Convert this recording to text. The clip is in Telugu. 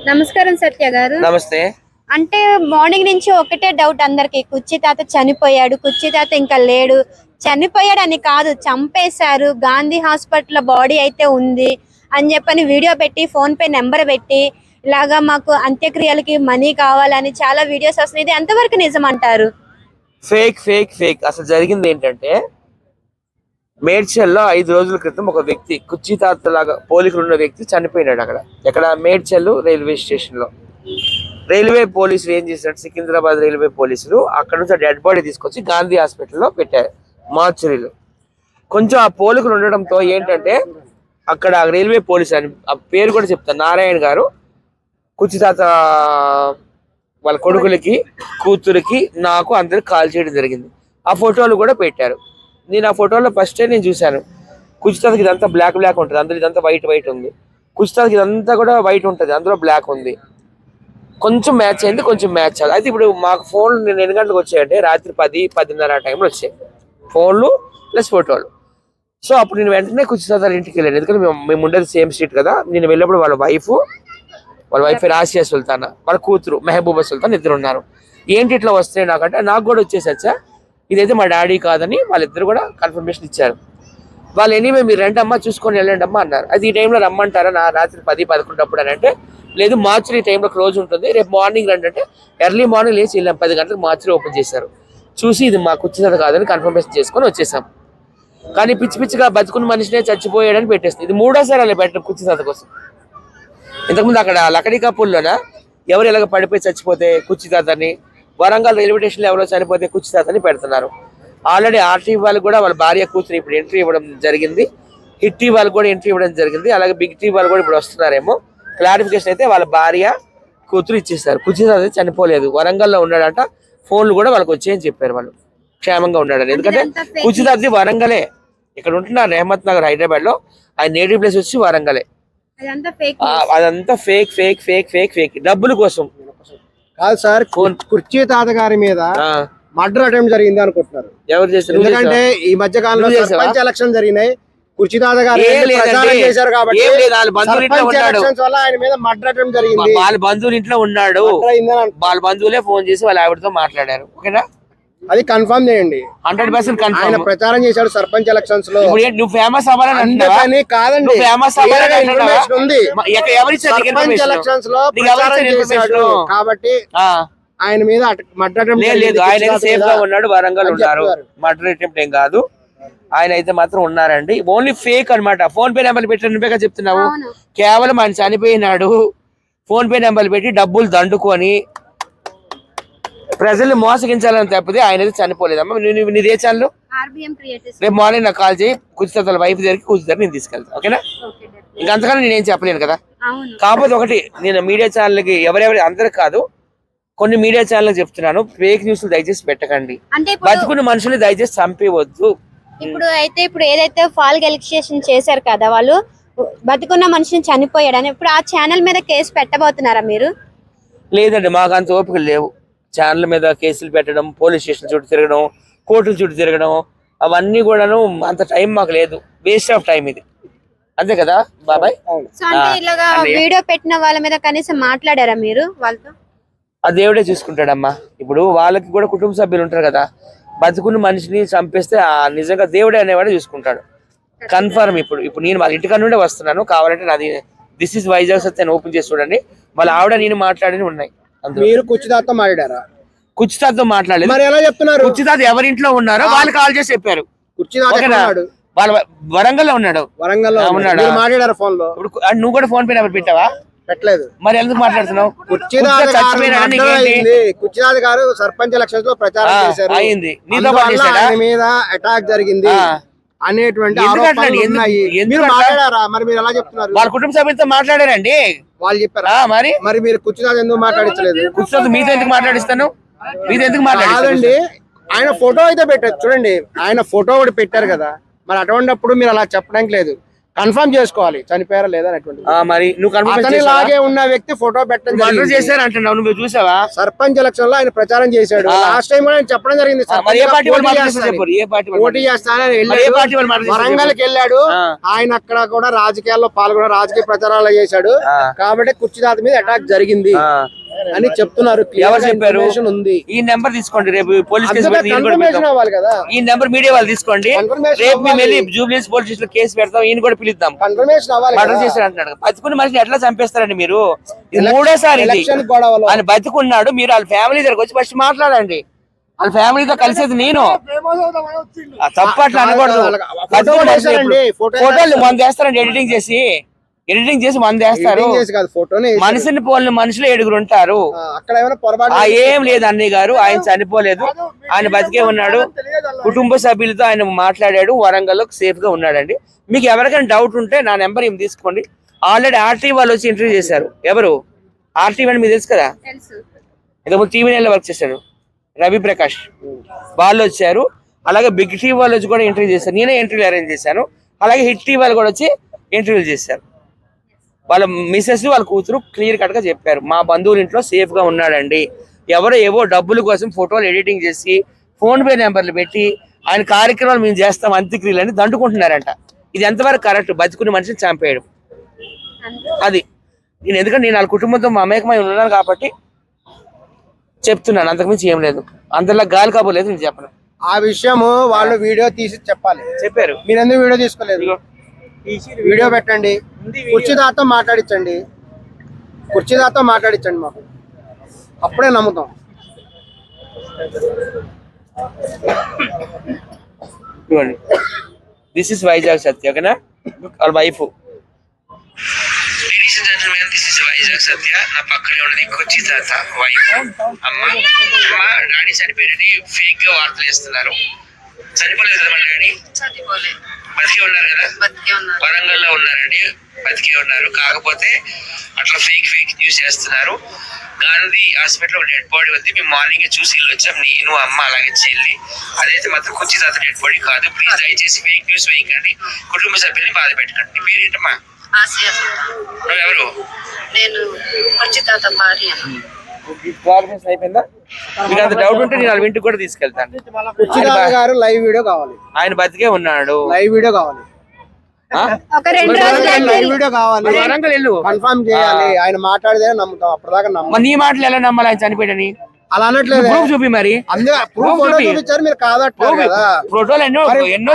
నమస్కారం సత్య గారు. నమస్తే. అంటే మార్నింగ్ నుంచి ఒకటే డౌట్ అందరికి, కుర్చీ తాత చనిపోయాడు, కుర్చీ తాత ఇంకా లేడు. చనిపోయాడు అని కాదు, చంపేశారు, గాంధీ హాస్పిటల్ బాడీ అయితే ఉంది అని చెప్పని వీడియో పెట్టి ఫోన్ పే నెంబర్ పెట్టి ఇలాగా మాకు అంత్యక్రియలకి మనీ కావాలని చాలా వీడియోస్ వస్తున్నాయి. ఇది ఎంతవరకు నిజం అంటారు? Fake fake fake. అసలు జరిగింది ఏంటంటే, మేడ్చల్లో 5 రోజుల క్రితం ఒక వ్యక్తి కుర్చీ తాత లాగా పోలికలు ఉన్న వ్యక్తి చనిపోయినాడు. ఎక్కడ మేడ్చల్ రైల్వే స్టేషన్ లో రైల్వే పోలీసులు ఏం చేశారు, సికింద్రాబాద్ రైల్వే పోలీసులు అక్కడ నుంచి డెడ్ బాడీ తీసుకొచ్చి గాంధీ హాస్పిటల్లో పెట్టారు, మార్చురీలో. కొంచెం ఆ పోలికలు ఉండడంతో ఏంటంటే, అక్కడ రైల్వే పోలీసు అని ఆ పేరు కూడా చెప్తాను, నారాయణ గారు కుర్చీ తాత వాళ్ళ కొడుకులకి కూతురికి నాకు అందరికి కాల్ చేయడం జరిగింది. ఆ ఫోటోలు కూడా పెట్టారు. నేను ఆ ఫోటోలో ఫస్ట్ నేను చూశాను, కుర్చీ తాతకి ఇదంతా బ్లాక్ బ్లాక్ ఉంటుంది, అందులో ఇదంతా వైట్ వైట్ ఉంది. కుర్చీ తాతకి ఇదంతా కూడా వైట్ ఉంటుంది, అందులో బ్లాక్ ఉంది. కొంచెం మ్యాచ్ అయింది, కొంచెం మ్యాచ్ అవ్వదు. అయితే ఇప్పుడు మాకు ఫోన్లు నేను ఎన్ని గంటలకు వచ్చాయంటే రాత్రి 10-10:30 టైంలో వచ్చాయి ఫోన్లు ప్లస్ ఫోటోలు. సో అప్పుడు నేను వెంటనే కుర్చీ తాత ఇంటికి వెళ్ళాను, ఎందుకంటే మేము ఉండేది సేమ్ స్ట్రీట్ కదా. నేను వెళ్ళినప్పుడు వాళ్ళ వైఫ్ రాసియా సుల్తానా, వాళ్ళ కూతురు మెహబూబా సుల్తాన్ ఇద్దరు ఉన్నారు. ఏంటి ఇట్లా వస్తున్నాయి నాకంటే, నాకు కూడా వచ్చేసచ్చా ఇదైతే మా డాడీ కాదని వాళ్ళిద్దరు కూడా కన్ఫర్మేషన్ ఇచ్చారు. వాళ్ళు ఎనీవే మీరు రండమ్మా చూసుకొని వెళ్ళండి అమ్మా అన్నారు. అది ఈ టైంలో రమ్మంటారా నా రాత్రి 10-11 అప్పుడు అని అంటే, లేదు మార్చురీ టైంలో క్లోజ్ ఉంటుంది, రేపు మార్నింగ్ రండి అంటే ఎర్లీ మార్నింగ్ లేచి వెళ్ళాం. 10 గంటలకు మార్చురీ ఓపెన్ చేశారు. చూసి ఇది మా కుర్చీ తాత కాదని కన్ఫర్మేషన్ చేసుకొని వచ్చేసాం. కానీ పిచ్చి పిచ్చిగా బతుకున్న మనిషినే చచ్చిపోయాడని పెట్టేస్తుంది. ఇది 3వ సారి అలా పెట్టడం కుర్చీ తాత కోసం. ఇంతకుముందు అక్కడ లకడీ కపూర్లోనా ఎవరు ఎలాగ పడిపోయి చచ్చిపోతే కుర్చీ తాతని, వరంగల్ రైల్వే స్టేషన్లో ఎవరో చనిపోతే కుర్చీ తాతని పెడుతున్నారు. ఆల్రెడీ ఆర్టీవీ వాళ్ళు కూడా వాళ్ళ భార్య కూతురు ఇప్పుడు ఎంట్రీ ఇవ్వడం జరిగింది, హిట్ టీవీ వాళ్ళు కూడా ఎంట్రీ ఇవ్వడం జరిగింది, అలాగే బిగ్ టీవీ వాళ్ళు కూడా ఇప్పుడు వస్తున్నారేమో. క్లారిఫికేషన్ అయితే వాళ్ళ భార్య కూతురు ఇచ్చేస్తారు. కుర్చీ తాత చనిపోలేదు, వరంగల్లో ఉన్నాడంట. ఫోన్లు కూడా వాళ్ళకి వచ్చాయని చెప్పారు, వాళ్ళు క్షేమంగా ఉన్నాడని. ఎందుకంటే కుర్చీ తాతది వరంగలే, ఇక్కడ ఉంటున్నారు రెహమత్ నగర్ హైదరాబాద్ లో. ఆయన నేటివ్ ప్లేస్ వచ్చి వరంగలే. అదంతా fake fake fake fake fake డబ్బుల కోసం కాదు సార్. కుర్చీ తాత గారి మీద మర్డర్ అటెంప్ట్ జరిగింది అనుకుంటున్నారు. ఎవరు చేశారు? ఎందుకంటే ఈ మధ్య కాలంలో సర్పంచ్ ఎలక్షన్ జరిగినాయి, కుర్చీ తాత గారు ప్రచారం చేశారు కాబట్టి ఎలక్షన్స్ వల్ల ఆయన మీద మర్డర్ అటెంప్ట్ జరిగింది. వాళ్ళ బంధువులు ఇంట్లో ఉన్నాడు, వాళ్ళ బంధువులే ఫోన్ చేసి వాళ్ళ ఆవిడతో మాట్లాడారు. ఓకేనా, అది కన్ఫర్మ్ చేయండి. 100% కన్ఫర్మ్. ఆయన ప్రచారం చేశాడు సర్పంచ్ ఎలక్షన్స్ లో. నువ్వు ఫేమస్ అవ్వాలని కాదండి, ఫేమస్ ఉంది. సర్పంచ్ ఎలక్షన్స్ లో ప్రచారం చేశాడు కాబట్టి ఆయన మీద మర్డర్ అటెంప్ట్ లేదు. ఆయన సేఫ్ గా ఉన్నాడు, వరంగల్ ఉన్నారు. మర్డర్ అటెంప్ట్ ఏం కాదు, ఆయన అయితే మాత్రం ఉన్నారండి. ఓన్లీ ఫేక్ అన్నమాట. ఫోన్ పే నెంబర్లు పెట్టి నువ్వేగా చెప్తున్నావు. కేవలం ఆయన చనిపోయినాడు, ఫోన్ పే నెంబర్లు పెట్టి డబ్బులు దండుకొని ప్రజల్ని మోసగించాలని తప్పితే ఆయన అయితే చనిపోలేదమ్మా. నీదే ఛానల్, రేపు మార్నింగ్ నాకు కాల్ చేయి, కుర్చీ తాత వైఫ్ దగ్గరికి కుర్చీ దగ్గర నేను తీసుకెళ్తాను. ఓకేనా, ఇంకా అంతకన్నా నేనేం చెప్పలేను కదా. కాకపోతే ఒకటి, నేను మీడియా ఛానల్కి ఎవరెవరి అందరికి కాదు, కొన్ని మీడియా ఛానల్ చెప్తున్నాను, ఫేక్ న్యూస్ దయచేసి పెట్టకండి. బతుకున్న మనుషుల్ని దయచేసి చంపేవద్దు. ఇప్పుడు ఏదైతే ఫాల్ ఎలక్షన్ చేశారు కదా, వాళ్ళు బతుకున్న మనిషిని చనిపోయాడని, ఇప్పుడు ఆ ఛానల్ మీద కేసు పెట్టబోతున్నారా మీరు? లేదండి, మాకు అంత ఓపిక లేవు. ఛానల్ మీద కేసులు పెట్టడం, పోలీస్ స్టేషన్ చుట్టూ తిరగడం, కోర్టుల చుట్టూ తిరగడం, అవన్నీ కూడాను అంత టైం మాకు లేదు. వేస్ట్ ఆఫ్ టైం ఇది, అంతే కదా బాబాయ్. వీడియో పెట్టిన వాళ్ళ మీద కనీసం మాట్లాడారా మీరు వాళ్ళతో? ఆ దేవుడే చూసుకుంటాడమ్మా. ఇప్పుడు వాళ్ళకి కూడా కుటుంబ సభ్యులు ఉంటారు కదా, బతుకున్న మనిషిని చంపేస్తే నిజంగా దేవుడే అనేవాడు చూసుకుంటాడు. కన్ఫర్మ్. ఇప్పుడు నేను వాళ్ళ ఇంటికాడ నుండే వస్తున్నాను, కావాలంటే నాది దిస్ ఇస్ వైజాగ్ సత్యాన్ని ఓపెన్ చేసి చూడండి. వాళ్ళ ఆవిడ నేను మాట్లాడి ఉన్నాయి. మీరు కుర్చీ తాతతో మాట్లాడారా? కుర్చీ తాతతో మాట్లాడలేదు. మరి ఎలా చెప్తున్నారు? కుర్చీ తాత ఎవరింట్లో ఉన్నారో వాళ్ళు కాల్ చేసి చెప్పారు. కుర్చీ తాత వాళ్ళ వరంగల్లో ఉన్నాడు. వరంగల్లో ఉన్నాడు. మాట్లాడారు ఫోన్ లో? ఇప్పుడు నువ్వు కూడా ఫోన్ పే నెంబర్ పెట్టావా? పెట్టలేదు. మరి ఎందుకు మాట్లాడుతున్నావు? కుర్చీ తాత గారు సర్పంచ్ ఎలక్షన్స్ లో ప్రచారం చేశారు, అయింది, మీద అటాక్ జరిగింది అనేటువంటి మాట్లాడారా? మరి మీరు ఎలా చెప్తున్నారు? వాళ్ళ కుటుంబ సభ్యులతో మాట్లాడారండి, వాళ్ళు చెప్పారా? మరి మీరు కుర్చీ తాత ఎందుకు మాట్లాడించలేదు? కుర్చీ తాత మీతో ఎందుకు మాట్లాడిస్తాను? మీతో ఎందుకు మాట్లాడండి? ఆయన ఫోటో అయితే పెట్టారు చూడండి, ఆయన ఫోటో ఒకటి పెట్టారు కదా, మరి అటువంటిప్పుడు మీరు అలా చెప్పడానికి లేదు. కన్ఫర్మ్ చేసుకోవాలి చనిపోయారా లేదా అనేటువంటి. మరి నువ్వు అతని లాగే ఉన్న వ్యక్తి ఫోటో పెట్టడం మర్డర్ చేశారు అంటున్నావు, నువ్వు చూసావా? సర్పంచ్ ఎలక్షన్ లో ఆయన ప్రచారం చేశాడు. లాస్ట్ టైం కూడా ఆయన చెప్పడం జరిగింది పోటీ చేస్తానని వెళ్ళాడు, వరంగల్కి వెళ్ళాడు. ఆయన అక్కడ కూడా రాజకీయాల్లో పాల్గొన్న రాజకీయ ప్రచారాలు చేశాడు కాబట్టి కుర్చీ తాత మీద అటాక్ జరిగింది అని చెప్తున్నారు. ఎవరు చెప్పారు? ఉంది. ఈ నెంబర్ తీసుకోండి, రేపు పోలీస్ కన్ఫర్మేషన్ అవ్వాలి కదా. ఈ నెంబర్ మీడియా వాళ్ళు తీసుకోండి, రేపు మేము వెళ్ళి జూబ్లీస్ పోలీస్ స్టేషన్ లో కేసు పెడతాం, ఈయన కూడా పిలుద్దాం. కన్ఫర్మేషన్ అవ్వాలి. మర్డర్ చేశారు అంటున్నాడు. బతుకున్న మనిషిని ఎట్లా చంపేస్తారండి మీరు? ఇది మూడోసారి ఆయన బతుకున్నాడు. మీరు వాళ్ళ ఫ్యామిలీ దగ్గరకు వచ్చి ఫస్ట్ మాట్లాడండి. వాళ్ళ ఫ్యామిలీతో కలిసేది నేను తప్ప అట్లా అనకూడదు. ఫోటోలు మనం చేస్తారండి, ఎడిటింగ్ చేసి మంది వేస్తారు. మనిషిని పోలిన మనుషులు 7 ఉంటారు. ఏం లేదు అన్నయ్య గారు, ఆయన చనిపోలేదు, ఆయన బతికే ఉన్నాడు. కుటుంబ సభ్యులతో ఆయన మాట్లాడాడు, వరంగల్ లో సేఫ్ గా ఉన్నాడండి. మీకు ఎవరికైనా డౌట్ ఉంటే నా నెంబర్ ఏమి తీసుకోండి. ఆల్రెడీ ఆర్టీ వాళ్ళు వచ్చి ఇంటర్వ్యూ చేశారు. ఎవరు ఆర్టీ అని మీకు తెలుసు కదా, ఇంతకుముందు టీవీ నైన్ లో వర్క్ చేశారు రవి ప్రకాష్, వాళ్ళు వచ్చారు. అలాగే బిగ్ టీవీ వాళ్ళు వచ్చి కూడా ఇంటర్వ్యూ చేశారు. నేనే ఇంటర్వ్యూ అరేంజ్ చేశాను. అలాగే హిట్ టీవీ వాళ్ళు కూడా వచ్చి ఇంటర్వ్యూలు చేశారు. వాళ్ళ మిసెస్ వాళ్ళ కూతురు క్లియర్ కట్ గా చెప్పారు, మా బంధువుల ఇంట్లో సేఫ్ గా ఉన్నాడండి. ఎవరో ఏవో డబ్బుల కోసం ఫోటోలు ఎడిటింగ్ చేసి ఫోన్ పే నెంబర్లు పెట్టి ఆయన కార్యక్రమాలు మేము చేస్తాం అంత్యక్రియలు అని దండుకుంటున్నారంట. ఇది ఎంతవరకు కరెక్ట్? బతుకుని మనిషిని చంపేయడం అది. ఎందుకంటే నేను వాళ్ళ కుటుంబంతో మమేకమై ఉన్నాను కాబట్టి చెప్తున్నాను, అంతకుమించి ఏం లేదు. అందరిలా గాలి కాబోలేదు నేను చెప్పను. ఆ విషయము వాళ్ళు వీడియో తీసి చెప్పాలి. చెప్పారు, మీరు ఎందుకు వీడియో తీసుకోలేదు? వీడియో పెట్టండి, కుర్చీదాతో మాట్లాడించండి, కుర్చీదాతో మాట్లాడించండి, మాకు అప్పుడే నమ్ముతాం. దిస్ ఇస్ వైజాగ్ సత్య, ఓకేనా? వాళ్ళ వైఫ్. వైజాగ్ సత్య నా పక్కనే ఉన్నది కుర్చీ తాత వైఫ్. అమ్మ డాడీ చనిపోయారని ఫేక్ గా వార్తలు వేస్తున్నారు. చనిపోలేదు కదా మన డాడీ? బతికే ఉన్నారు కదా, వరంగల్ లో ఉన్నారండి, బతికే ఉన్నారు. కాకపోతే అట్లా ఫేక్ న్యూస్ చేస్తున్నారు. గాంధీ హాస్పిటల్ డెడ్ బాడీ ఉంది, మేము మార్నింగ్ చూసి ఇల్లు వచ్చాం, నేను అమ్మ అలాగే చెల్లి. అదైతే మాత్రం కుర్చీ తాత డెడ్ బాడీ కాదు. ప్లీజ్ దయచేసి ఫేక్ న్యూస్ వేయకండి, కుటుంబ సభ్యుల్ని బాధ పెట్టకండి. నీ పేరేంటమ్మా? నువ్వెవరు? నేను కుర్చీ తాత భార్య. అయిపోయిందా? మీకు అంత డౌట్ ఉంటే నేను వాళ్ళ ఇంటికి కూడా తీసుకెళ్తాను. గారు లైవ్ వీడియో కావాలి, ఆయన బతికే ఉన్నాడు. లైవ్ వీడియో కావాలి, ఒక 2 రోజులు లైవ్ వీడియో కావాలి. వరంగల్ వెళ్ళు, కన్ఫర్మ్ చేయాలి. ఆయన మాట్లాడితే నమ్ముతాం, అప్పటిదాకా నమ్మం. నీ మాటలు ఎలా నమ్మాలి ఆయన చనిపోయాడని? అలా అనట్లేదు, చూపి మరి. అందుకే చూపించారు, మీరు కాదట్లేదు కదా. ఫోటోలు ఎన్నో